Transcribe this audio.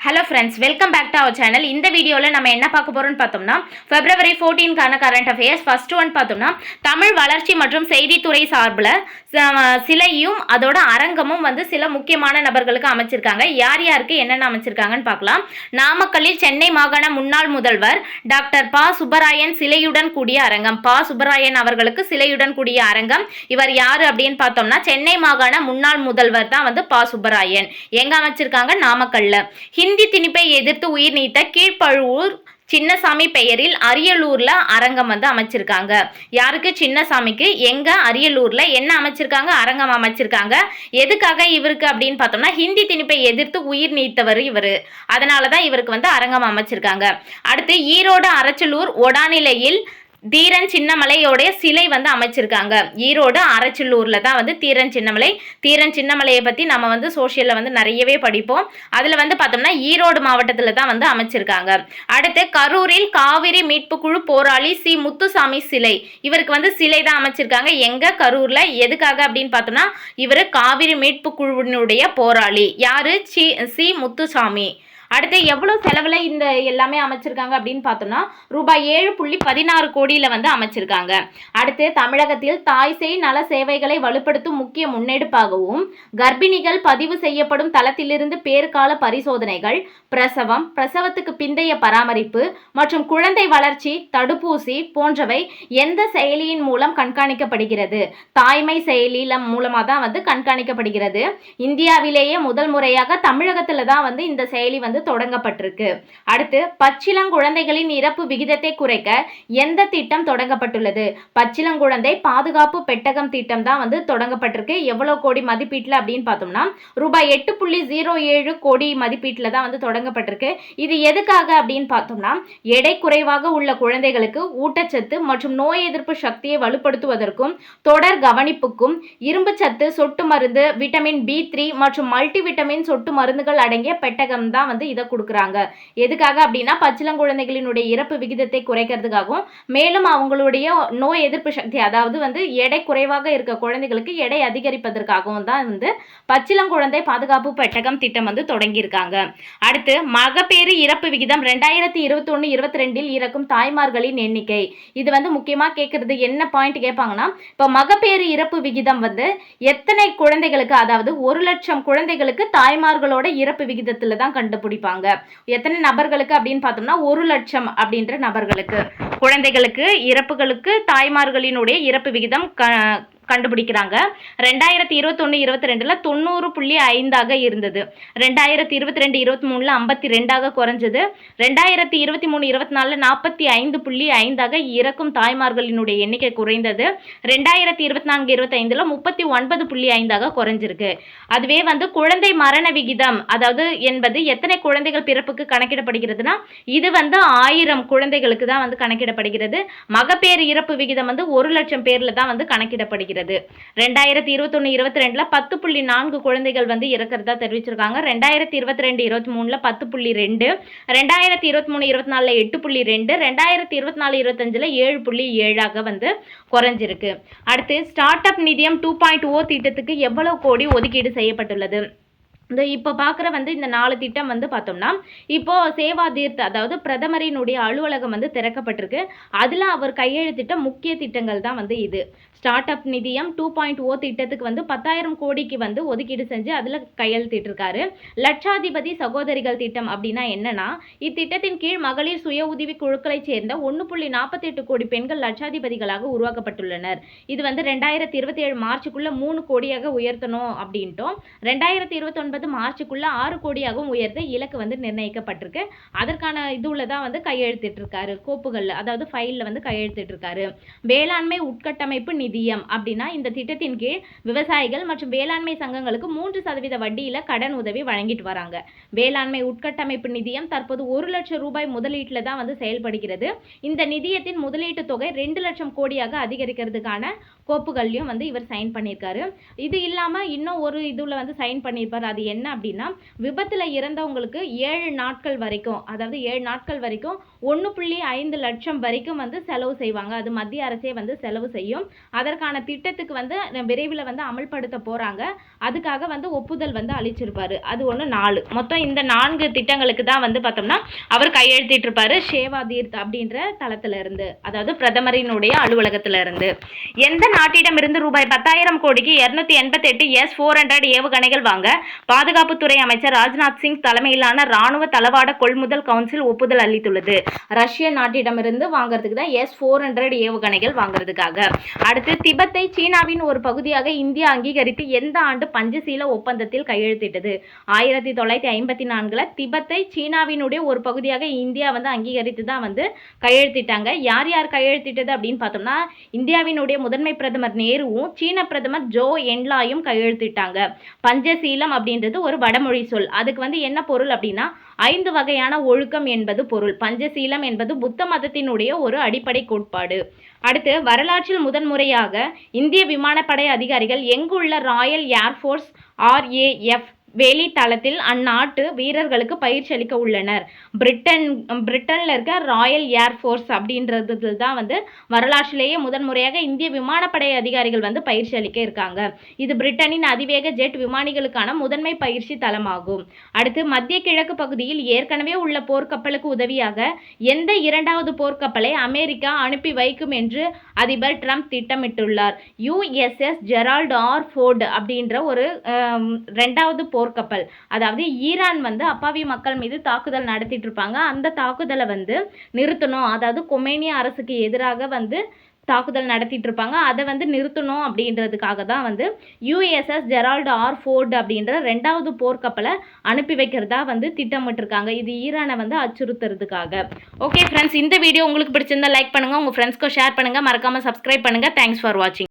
Hello friends, welcome back to our channel. இந்த வீடியோவில் நம்ம என்ன பார்க்க போகிறோம்னு பார்த்தோம்னா, February 14க்கான கரண்ட் அஃபேர்ஸ். ஃபர்ஸ்ட் ஒன் பார்த்தோம்னா, தமிழ் வளர்ச்சி மற்றும் செய்தித்துறை சார்பில் சிலையும் அதோட அரங்கமும் சில முக்கியமான நபர்களுக்கு அமைச்சிருக்காங்க. யார் யாருக்கு என்னென்ன அமைச்சிருக்காங்கன்னு பார்க்கலாம். நாமக்கல்லில் சென்னை மாகாண முன்னாள் முதல்வர் டாக்டர் ப. சுப்பராயன் சிலையுடன் கூடிய அரங்கம். ப. சுப்பராயன் அவர்களுக்கு சிலையுடன் கூடிய அரங்கம். இவர் யார் அப்படின்னு பார்த்தோம்னா, சென்னை மாகாண முன்னாள் முதல்வர் தான் ப. சுப்பராயன். எங்க அமைச்சிருக்காங்க? நாமக்கல்ல. ஹிந்தி திணிப்பை எதிர்த்து உயிர் நீத்த கீழ்ப்பழுவூர் சின்னசாமி பெயரில் அரியலூர்ல அரங்கம் அமைச்சிருக்காங்க. யாருக்கு? சின்னசாமிக்கு. எங்க? அரியலூர்ல. என்ன அமைச்சிருக்காங்க? அரங்கம் அமைச்சிருக்காங்க. எதுக்காக இவருக்கு அப்படின்னு பார்த்தோம்னா, ஹிந்தி திணிப்பை எதிர்த்து உயிர் நீத்தவர் இவரு. அதனாலதான் இவருக்கு அரங்கம் அமைச்சிருக்காங்க. அடுத்து ஈரோடு அரச்சலூர் ஒடாநிலையில் தீரன் சின்னமலையோடைய சிலை அமைச்சிருக்காங்க. ஈரோடு அரச்சலூர்ல தான் தீரன் சின்னமலை. தீரன் சின்னமலையை பத்தி நம்ம சோசியல்ல நிறையவே படிப்போம். அதுல பார்த்தோம்னா ஈரோடு மாவட்டத்துல தான் அமைச்சிருக்காங்க. அடுத்து கரூரில் காவிரி மீட்பு குழு போராளி சி. முத்துசாமி சிலை. இவருக்கு சிலை தான் அமைச்சிருக்காங்க. எங்க? கரூர்ல. எதுக்காக அப்படின்னு பார்த்தோம்னா, இவரு காவிரி மீட்பு குழுவினுடைய போராளி. யாரு? சி. முத்துசாமி. அடுத்து எவ்வளவு செலவுல இந்த எல்லாமே அமைச்சிருக்காங்க அப்படின்னு பார்த்தோம்னா, ரூபாய் 7.16 கோடியில அமைச்சிருக்காங்க. அடுத்து தமிழகத்தில் தாய் சேய் நல சேவைகளை வலுப்படுத்தும் முக்கிய முன்னெடுப்பாகவும், கர்ப்பிணிகள் பதிவு செய்யப்படும் தளத்திலிருந்து பேறுகால பரிசோதனைகள், பிரசவம், பிரசவத்துக்கு பிந்தைய பராமரிப்பு மற்றும் குழந்தை வளர்ச்சி தடுப்பூசி போன்றவை எந்த செயலியின் மூலம் கண்காணிக்கப்படுகிறது? தாய்மை செயலியில மூலமா தான் கண்காணிக்கப்படுகிறது. இந்தியாவிலேயே முதல் முறையாக தமிழகத்துல தான் இந்த செயலி தொடங்கப்பட்டிருக்கு. அடுத்து பச்சிளங்குழந்தைகளின் இறப்பு விகிதத்தை குறைக்க எந்த திட்டம் தொடங்கப்பட்டுள்ளது? பச்சிளங்குழந்தை பாதுகாப்பு பெட்டகம் திட்டம் தான் தொடங்கப்பட்டிருக்கு. எவ்வளவு கோடி மதிப்பீட்டுல அப்படின்னு பார்த்தோம்னா, ரூபாய் 8.07 கோடி மதிப்பீட்டுல தான் தொடங்கப்பட்டிருக்கு. இது எதுக்காக அப்படின்னு பார்த்தோம்னா, எடை குறைவாக உள்ள குழந்தைகளுக்கு ஊட்டச்சத்து மற்றும் நோய் எதிர்ப்பு சக்தியை வலுப்படுத்துவதற்கும், தொடர் கவனிப்புக்கும், இரும்பு சத்து சொட்டு மருந்து, விட்டமின் B3 மற்றும் மல்டி விட்டமின் சொட்டு மருந்துகள் அடங்கிய பெட்டகம் தான் இதை கொடுக்குறாங்க. எதுக்காக அப்படின்னா, பச்சிளங்குழந்தைகளினுடைய இறப்பு விகிதத்தை குறைக்கிறதுக்காகவும், மேலும் அவங்களுடைய நோய் எதிர்ப்பு சக்தி, அதாவது எடை குறைவாக இருக்க குழந்தைகளுக்கு எடை அதிகரிப்பதற்காகவும் தான் பச்சிளங்குழந்தை பாதுகாப்பு பெட்டகம் திட்டம் தொடங்கியிருக்காங்க. அடுத்து மகப்பேறு இறப்பு விகிதம் 2021-22 இறக்கும் தாய்மார்களின் எண்ணிக்கை. இது முக்கியமா கேட்கறது என்ன பாயிண்ட் கேட்பாங்கன்னா, இப்போ மகப்பேறு இறப்பு விகிதம் எத்தனை குழந்தைகளுக்கு, அதாவது 1 லட்சம் குழந்தைகளுக்கு தாய்மார்களோட இறப்பு விகிதத்துல தான் கண்டுபிடிப்பாங்க. எத்தனை நபர்களுக்கு அப்படின்னு பார்த்தோம்னா, 1 லட்சம் அப்படின்ற நபர்களுக்கு, குழந்தைகளுக்கு இறப்புகளுக்கு தாய்மார்களினுடைய இறப்பு விகிதம் கண்டுபிடிக்கிறாங்க. 2021-22 90.5 இருந்தது. 2022-23 52 குறைஞ்சது. 2023-24 45.5 இறக்கும் தாய்மார்களினுடைய எண்ணிக்கை குறைந்தது. 2024-25 39.5 குறைஞ்சிருக்கு. அதுவே குழந்தை மரண விகிதம், அதாவது என்பது எத்தனை குழந்தைகள் பிறப்புக்கு கணக்கிடப்படுகிறதுனா, இது 1000 குழந்தைகளுக்கு தான் கணக்கிடப்படுகிறது. மகப்பேறு இறப்பு விகிதம் 1 லட்சம் பேர்ல தான் கணக்கிடப்படுகிறது. 2021-22 10.4 குழந்தைகள் இறக்கிறதா தெரிவிச்சிருக்காங்க. 2022-23 10.2, 2023-24 8.2, 2024-25 7.7 குறைஞ்சிருக்கு. அடுத்து ஸ்டார்ட் அப் நிதியம் 2.0 திட்டத்துக்கு எவ்வளவு கோடி ஒதுக்கீடு செய்யப்பட்டுள்ளது? இப்போ பார்க்குற இந்த 4 திட்டம் பார்த்தோம்னா, இப்போ சேவா தீர்த், அதாவது பிரதமரினுடைய அலுவலகம் திறக்கப்பட்டிருக்கு. அதில் அவர் கையெழுத்திட்ட முக்கிய திட்டங்கள் தான் இது. ஸ்டார்ட் அப் நிதியம் 2.0 திட்டத்துக்கு 10,000 கோடிக்கு ஒதுக்கீடு செஞ்சு அதில் கையெழுத்திட்டிருக்காரு. லட்சாதிபதி சகோதரிகள் திட்டம் அப்படின்னா என்னன்னா, இத்திட்டத்தின் கீழ் மகளிர் சுய உதவி குழுக்களை சேர்ந்த 1.48 கோடி பெண்கள் லட்சாதிபதிகளாக உருவாக்கப்பட்டுள்ளனர். இது 2027 மார்ச்சுக்குள்ள 3 கோடியாக உயர்த்தணும் அப்படின்ட்டும், 2029 மார்ச்சுக்குள்ள 6 கோடியாகவும் உயர்த்த இலக்கு நிர்ணயிக்கப்பட்டிருக்கு. அதற்கான இதுல தான் கையெழுத்திட்டிருக்காரு. கோப்புகள்ல, அதாவது ஃபைல்ல கையெழுத்திட்டிருக்காரு. வேளாண்மை உட்கட்டமைப்பு நிதியம் அப்படின்னா, இந்த திட்டத்தின் கீழ் விவசாயிகள் மற்றும் வேளாண்மை சங்கங்களுக்கு 3% வட்டியில கடன் உதவி வழங்கிட்டு வராங்க. வேளாண்மை உட்கட்டமைப்பு நிதியம் தற்போது 1 லட்சம் ரூபாய் முதலீட்டுல தான் செயல்படுகிறது. இந்த நிதியத்தின் முதலீட்டு தொகை 2 லட்சம் கோடியாக அதிகரிக்கிறதுக்கான கோப்புகள்லையும் வந்து இவர் சைன் பண்ணியிருக்காரு. இது இல்லாமல் இன்னும் ஒரு இதில் வந்து சைன் பண்ணியிருப்பார். அது என்ன அப்படின்னா, விபத்தில் இறந்தவங்களுக்கு 7 நாட்கள் வரைக்கும், அதாவது 7 நாட்கள் வரைக்கும் 1.5 லட்சம் வரைக்கும் வந்து செலவு செய்வாங்க. அது மத்திய அரசே வந்து செலவு செய்யும். அதற்கான திட்டத்துக்கு வந்து விரைவில் வந்து அமல்படுத்த போகிறாங்க. அதுக்காக வந்து ஒப்புதல் வந்து அளிச்சிருப்பாரு. அது ஒன்று 4. மொத்தம் இந்த 4 திட்டங்களுக்கு தான் வந்து பார்த்தோம்னா அவர் கையெழுத்திட்டிருப்பாரு சேவா தீர்த் அப்படின்ற தளத்துல இருந்து, அதாவது பிரதமரினுடைய அலுவலகத்துல இருந்து. எந்த நாட்டிடமிருந்து ரூபாய் 10,000 கோடிக்கு 288 S-400 ஏவுகணைகள் வாங்க பாதுகாப்புத்துறை அமைச்சர் ராஜ்நாத் சிங் தலைமையிலான ராணுவ தளவாட கொள்முதல் கவுன்சில் ஒப்புதல் அளித்துள்ளது. ரஷ்ய நாட்டிடமிருந்து வாங்குறதுக்கு தான் S-400 ஏவுகணைகள் வாங்குறதுக்காக. அடுத்து, திபெத்தை சீனாவின் ஒரு பகுதியாக இந்தியா அங்கீகரித்து எந்த ஆண்டு பஞ்சசீல ஒப்பந்தத்தில் கையெழுத்திட்டது? 1954 திபெத்தை சீனாவினுடைய ஒரு பகுதியாக இந்தியா வந்து அங்கீகரித்து தான் வந்து கையெழுத்திட்டாங்க. யார் யார் கையெழுத்திட்டது அப்படின்னு பார்த்தோம்னா, இந்தியாவினுடைய முதன்மை பிரதமர் நேருவும் சீன பிரதமர் ஜோ என்லாயும் கையெழுத்திட்டாங்க. பஞ்சசீலம் அப்படின்றது ஒரு வடமொழி சொல். அதுக்கு வந்து என்ன பொருள் அப்படின்னா 5 வகையான ஒழுக்கம் என்பது பொருள். பஞ்சசீலம் என்பது புத்த மதத்தினுடைய ஒரு அடிப்படை கோட்பாடு. அடுத்து, வரலாற்றில் முதன்முறையாக இந்திய விமானப்படை அதிகாரிகள் எங்குள்ள ராயல் ஏர்ஃபோர்ஸ் RAF வேலி தளத்தில் அந்நாட்டு வீரர்களுக்கு பயிற்சி அளிக்க உள்ளனர். பிரிட்டனில் இருக்க ராயல் ஏர்ஃபோர்ஸ் அப்படின்றது தான் வந்து வரலாற்றிலேயே முதன்முறையாக இந்திய விமானப்படை அதிகாரிகள் வந்து பயிற்சி அளிக்க இருக்காங்க. இது பிரிட்டனின் அதிவேக ஜெட் விமானிகளுக்கான முதன்மை பயிற்சி தளமாகும். அடுத்து, மத்திய கிழக்கு பகுதியில் ஏற்கனவே உள்ள போர்க்கப்பலுக்கு உதவியாக எந்த 2வது போர்க்கப்பலை அமெரிக்கா அனுப்பி வைக்கும் என்று அதிபர் ட்ரம்ப் திட்டமிட்டுள்ளார்? USS ஜெரால்ட் ஆர் ஃபோர்டு அப்படின்ற ஒரு 2வது போர்க்கப்பல். அதாவது ஈரான் வந்து அப்பாவி மக்கள் மீது தாக்குதல் நடத்திட்டு இருப்பாங்க. அந்த தாக்குதலை வந்து நிறுத்தணும், அதாவது கொமேனி அரசுக்கு எதிராக வந்து தாக்குதல் நடத்திட்டு இருப்பாங்க. அதை வந்து நிறுத்தணும் அப்படின்றதுக்காக தான் வந்து USS ஜெரால்ட் ஆர் ஃபோர்டு அப்படின்ற 2வது போர்க்கப்பலை அனுப்பி வைக்கிறதா வந்து திட்டமிட்டிருக்காங்க. இது ஈரானை வந்து அச்சுறுத்துறதுக்காக. ஓகே ஃப்ரெண்ட்ஸ், இந்த வீடியோ உங்களுக்கு பிடிச்சிருந்தா லைக் பண்ணுங்கள், உங்கள் ஃப்ரெண்ட்ஸ்க்கும் ஷேர் பண்ணுங்கள், மறக்காமல் சப்ஸ்கிரைப் பண்ணுங்கள். தேங்க்ஸ் ஃபார் வாட்சிங்.